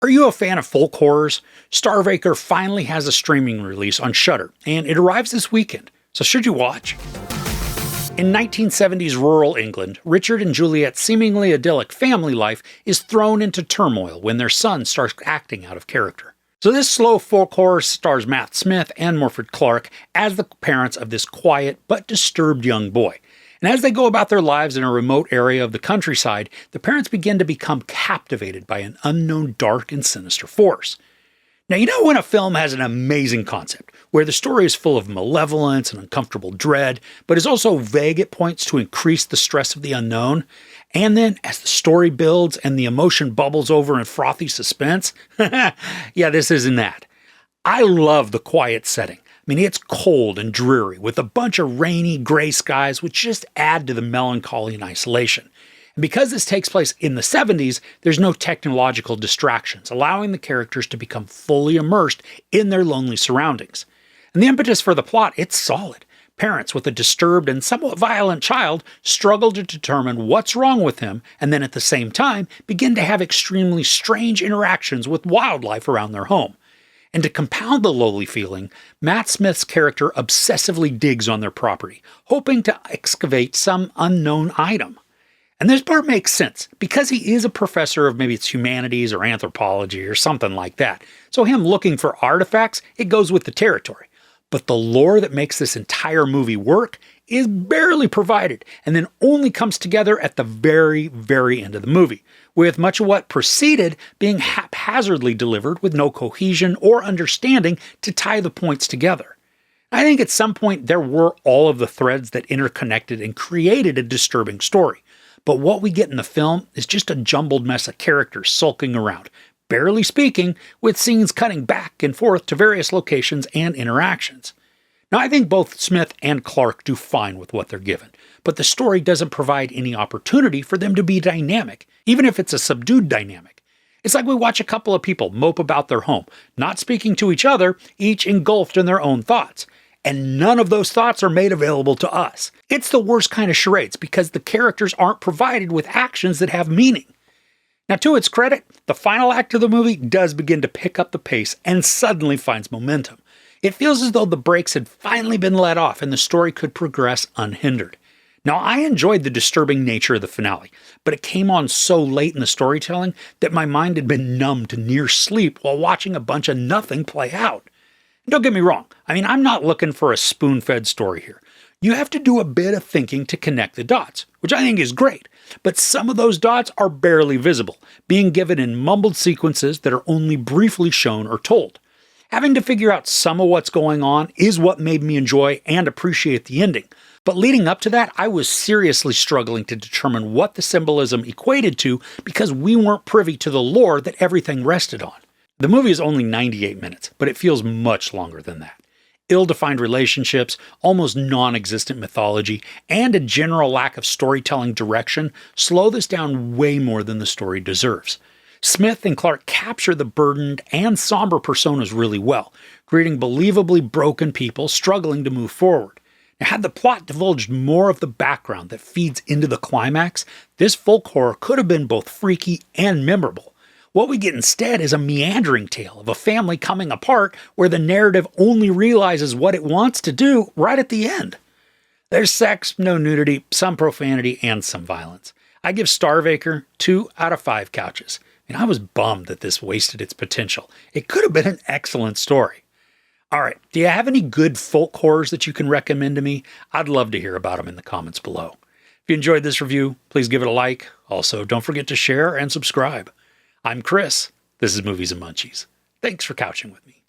Are you a fan of folk horrors? Starve Acre finally has a streaming release on Shudder, and it arrives this weekend, so should you watch? In 1970s rural England, Richard and Juliette's seemingly idyllic family life is thrown into turmoil when their son starts acting out of character. So this slow folk horror stars Matt Smith and Morfydd Clark as the parents of this quiet but disturbed young boy. And as they go about their lives in a remote area of the countryside, the parents begin to become captivated by an unknown dark and sinister force. Now, you know when a film has an amazing concept, where the story is full of malevolence and uncomfortable dread, but is also vague at points to increase the stress of the unknown? And then, as the story builds and the emotion bubbles over in frothy suspense, yeah, this isn't that. I love the quiet setting. I mean, it's cold and dreary with a bunch of rainy gray skies which just add to the melancholy and isolation. And because this takes place in the 70s, there's no technological distractions, allowing the characters to become fully immersed in their lonely surroundings. And the impetus for the plot, it's solid. Parents with a disturbed and somewhat violent child struggle to determine what's wrong with him, and then at the same time begin to have extremely strange interactions with wildlife around their home. And to compound the lowly feeling, Matt Smith's character obsessively digs on their property, hoping to excavate some unknown item. And this part makes sense, because he is a professor of maybe it's humanities or anthropology or something like that. So him looking for artifacts, it goes with the territory. But the lore that makes this entire movie work is barely provided, and then only comes together at the very, very end of the movie, with much of what preceded being haphazardly delivered with no cohesion or understanding to tie the points together. I think at some point there were all of the threads that interconnected and created a disturbing story, but what we get in the film is just a jumbled mess of characters sulking around, barely speaking, with scenes cutting back and forth to various locations and interactions. Now, I think both Smith and Clark do fine with what they're given, but the story doesn't provide any opportunity for them to be dynamic, even if it's a subdued dynamic. It's like we watch a couple of people mope about their home, not speaking to each other, each engulfed in their own thoughts. And none of those thoughts are made available to us. It's the worst kind of charades because the characters aren't provided with actions that have meaning. Now, to its credit, the final act of the movie does begin to pick up the pace and suddenly finds momentum. It feels as though the brakes had finally been let off and the story could progress unhindered. Now, I enjoyed the disturbing nature of the finale, but it came on so late in the storytelling that my mind had been numb to near sleep while watching a bunch of nothing play out. And don't get me wrong, I mean, I'm not looking for a spoon-fed story here. You have to do a bit of thinking to connect the dots, which I think is great, but some of those dots are barely visible, being given in mumbled sequences that are only briefly shown or told. Having to figure out some of what's going on is what made me enjoy and appreciate the ending, but leading up to that, I was seriously struggling to determine what the symbolism equated to because we weren't privy to the lore that everything rested on. The movie is only 98 minutes, but it feels much longer than that. Ill-defined relationships, almost non-existent mythology, and a general lack of storytelling direction slow this down way more than the story deserves. Smith and Clark capture the burdened and somber personas really well, creating believably broken people struggling to move forward. Now, had the plot divulged more of the background that feeds into the climax, this folk horror could have been both freaky and memorable. What we get instead is a meandering tale of a family coming apart where the narrative only realizes what it wants to do right at the end. There's sex, no nudity, some profanity, and some violence. I give Starve Acre 2 out of 5 couches. And I was bummed that this wasted its potential. It could have been an excellent story. All right, do you have any good folk horrors that you can recommend to me? I'd love to hear about them in the comments below. If you enjoyed this review, please give it a like. Also, don't forget to share and subscribe. I'm Chris. This is Movies and Munchies. Thanks for couching with me.